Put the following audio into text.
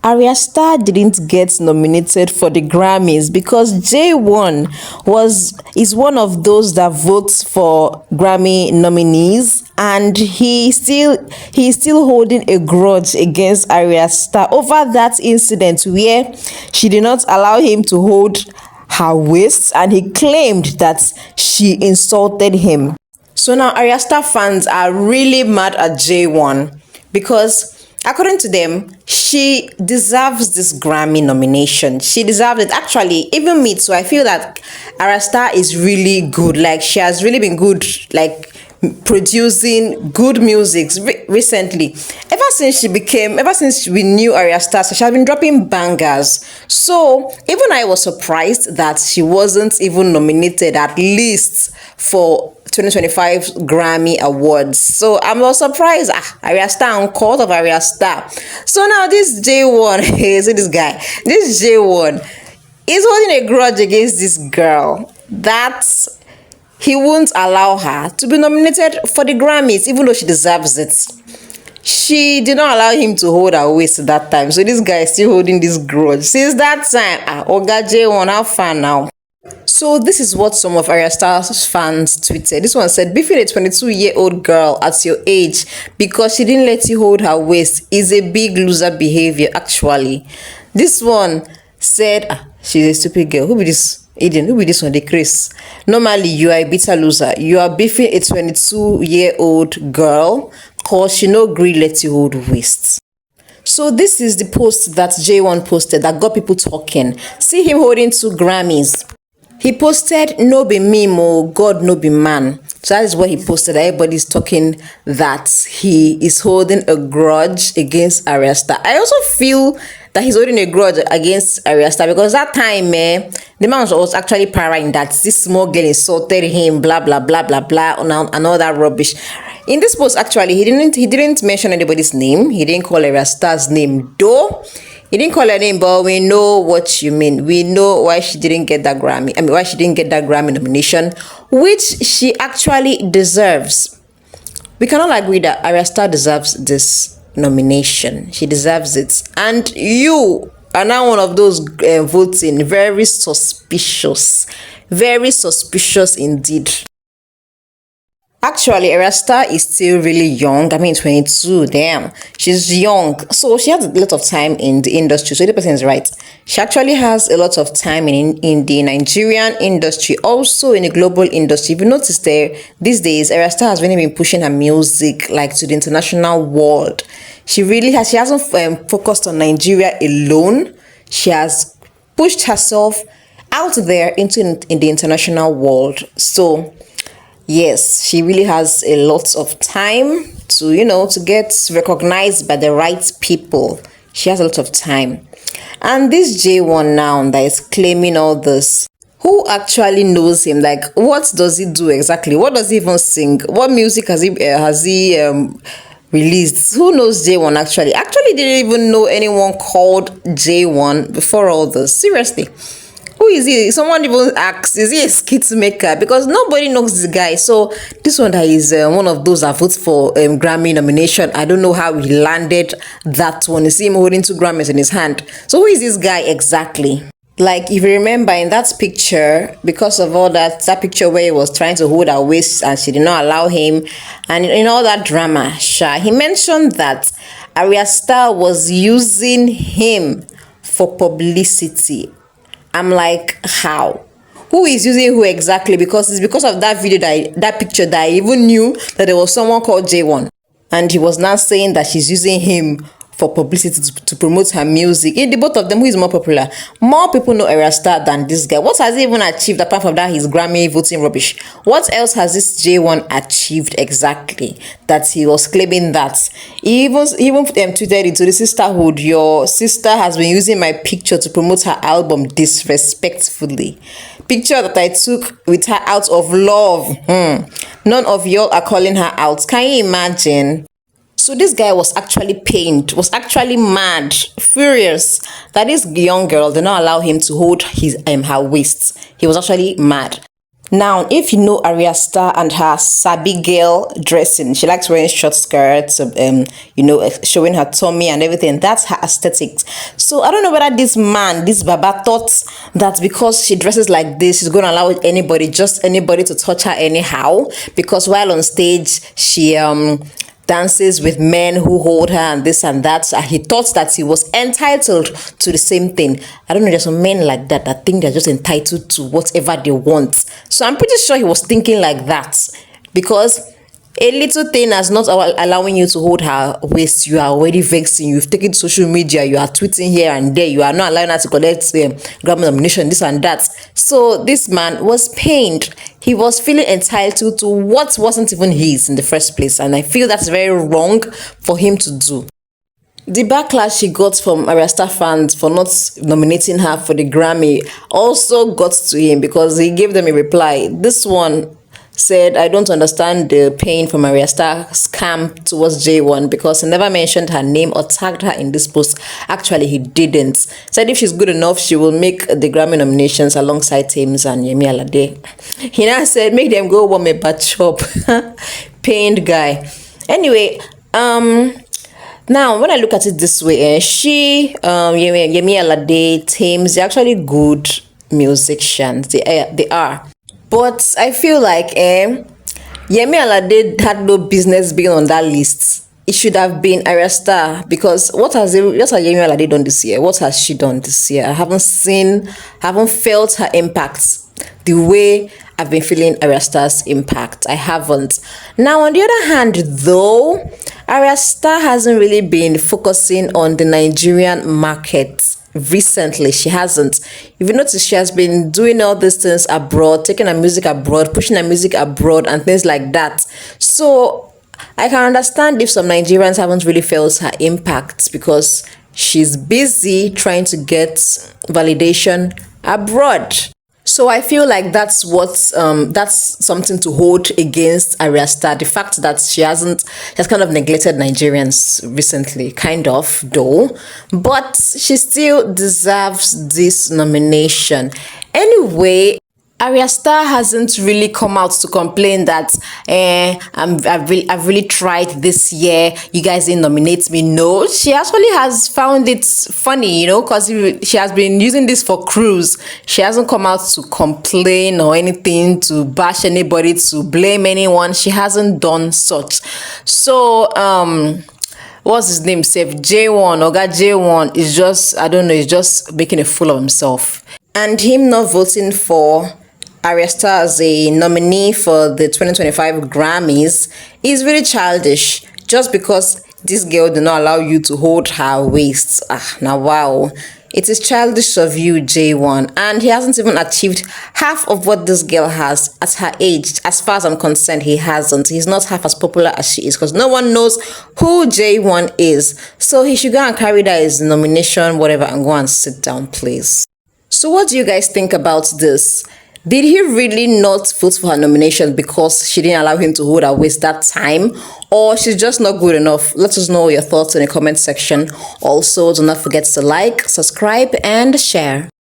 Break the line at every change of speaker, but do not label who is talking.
Arya Starr didn't get nominated for the Grammys because JAWON is one of those that votes for Grammy nominees, and he's still holding a grudge against Arya Starr over that incident where she did not allow him to hold her waist, and he claimed that she insulted him. So now Arya Starr fans are really mad at JAWON because according to them, she deserves this Grammy nomination. She deserves it. Actually, even me too. I feel that Arya Starr is really good. Like, she has really been good, like producing good music recently. Ever since we knew Arya Starr, she has been dropping bangers. So even I was surprised that she wasn't even nominated at least for 2025 Grammy Awards. So I'm not surprised. Arya Starr on court of Arya Starr. So now this JAWON, see this guy, this JAWON is holding a grudge against this girl that he won't allow her to be nominated for the Grammys, even though she deserves it. She did not allow him to hold her waist at that time. So this guy is still holding this grudge since that time. Oga JAWON, how far now? So this is what some of Arya Starr's fans tweeted. This one said, beefing a 22-year-old girl at your age because she didn't let you hold her waist is a big loser behavior, actually. This one said, she's a stupid girl. Who be this? Eden, who be this one? The Chris. Normally, you are a bitter loser. You are beefing a 22-year-old girl because she no gree let you hold waist. So this is the post that JAWON posted that got people talking. See him holding 2 Grammys. He posted, no be meme, oh God, no be man. So that is what he posted. Everybody's talking that he is holding a grudge against Arya Starr. I also feel that he's holding a grudge against Arya Starr because that time, the man was actually parrying that this small girl insulted him, blah, blah, blah, blah, blah, and all that rubbish. In this post, actually, he didn't mention anybody's name. He didn't call Arya Starr's name, though. He didn't call her name, but we know what you mean. We know why she didn't get that Grammy. I mean, why she didn't get that Grammy nomination, which she actually deserves. We cannot agree that Arya Starr deserves this nomination. She deserves it. And you are now one of those voting. Very suspicious. Very suspicious indeed. Actually, Arya Starr is still really young. I mean, 22, damn. She's young. So she has a lot of time in the industry. So the person is right. She actually has a lot of time in the Nigerian industry, also in the global industry. If you notice there, these days, Arya Starr has really been pushing her music like to the international world. She really has. She hasn't focused on Nigeria alone. She has pushed herself out there in the international world. So yes, she really has a lot of time to get recognized by the right people. She has a lot of time. And this JAWON now that is claiming all this, who actually knows him? Like, what does he do exactly? What does he even sing? What music has he released? Who knows JAWON actually? Actually didn't even know anyone called JAWON before all this. Seriously. Who is he? Someone even asks, is he a skit maker? Because nobody knows this guy. So this one that is one of those that votes for Grammy nomination. I don't know how he landed that one. You see him holding 2 Grammys in his hand. So who is this guy exactly? Like, if you remember in that picture, because of all that picture where he was trying to hold her waist and she did not allow him, and in all that drama, he mentioned that Arya Starr was using him for publicity. I'm like, how? Who is using who exactly? Because it's because of that video, that picture, that I even knew that there was someone called JAWON. And he was now saying that she's using him for publicity to promote her music. In the both of them, who is more popular? More people know Arya Starr than this guy. What has he even achieved apart from that his Grammy voting rubbish? What else has this JAWON achieved exactly that he was claiming that? He even tweeted into the sisterhood, your sister has been using my picture to promote her album disrespectfully. Picture that I took with her out of love. None of y'all are calling her out. Can you imagine? So this guy was actually pained, was actually mad, furious that this young girl did not allow him to hold her waist. He was actually mad. Now, if you know Arya Star and her sabi girl dressing, she likes wearing short skirts, showing her tummy and everything. That's her aesthetics. So I don't know whether this man, this Baba, thought that because she dresses like this, she's going to allow anybody, just anybody, to touch her anyhow. Because while on stage, she dances with men who hold her and this and that. So he thought that he was entitled to the same thing. I don't know, there's some men like that that think they're just entitled to whatever they want. So I'm pretty sure he was thinking like that, because a little thing is not allowing you to hold her waist. You are already vexing. You've taken to social media. You are tweeting here and there. You are not allowing her to collect Grammy nomination, this and that. So this man was pained. He was feeling entitled to what wasn't even his in the first place. And I feel that's very wrong for him to do. The backlash she got from Arya Star fans for not nominating her for the Grammy also got to him, because he gave them a reply. This one said, "I don't understand the pain from Arya Star's camp towards JAWON, because he never mentioned her name or tagged her in this post." Actually, he didn't. Said if she's good enough, she will make the Grammy nominations alongside Thames and Yemi Alade. He now said, "Make them go warm a bad shop." Pained guy. Anyway, now when I look at it this way, Yemi Alade, Thames, they're actually good musicians. They are. But I feel like Yemi Alade had no business being on that list. It should have been Arya Star, because what has Yemi Alade done this year? What has she done this year? I haven't felt her impact the way I've been feeling Arya Star's impact. I haven't. Now, on the other hand, though, Arya Star hasn't really been focusing on the Nigerian market. Recently, she hasn't. If you notice, she has been doing all these things abroad, taking her music abroad, pushing her music abroad, and things like that. So I can understand if some Nigerians haven't really felt her impact, because she's busy trying to get validation abroad. So I feel like that's something to hold against Arya Star. The fact that she has kind of neglected Nigerians recently, kind of, though. But she still deserves this nomination. Anyway, Arya Star hasn't really come out to complain that I've really tried this year, you guys didn't nominate me. No, she actually has found it funny, because she has been using this for cruise. She hasn't come out to complain or anything, to bash anybody, to blame anyone. She hasn't done such. So what's his name? JAWON, Oga JAWON is just, I don't know, he's just making a fool of himself. And him not voting for Arya Star as a nominee for the 2025 Grammys is really childish, just because this girl did not allow you to hold her waist. Now wow. It is childish of you, JAWON, and he hasn't even achieved half of what this girl has at her age. As far as I'm concerned, he hasn't. He's not half as popular as she is, because no one knows who JAWON is. So he should go and carry that as nomination, whatever, and go and sit down, please. So what do you guys think about this? Did he really not vote for her nomination because she didn't allow him to hold her waist that time? Or she's just not good enough? Let us know your thoughts in the comment section. Also, do not forget to like, subscribe, and share.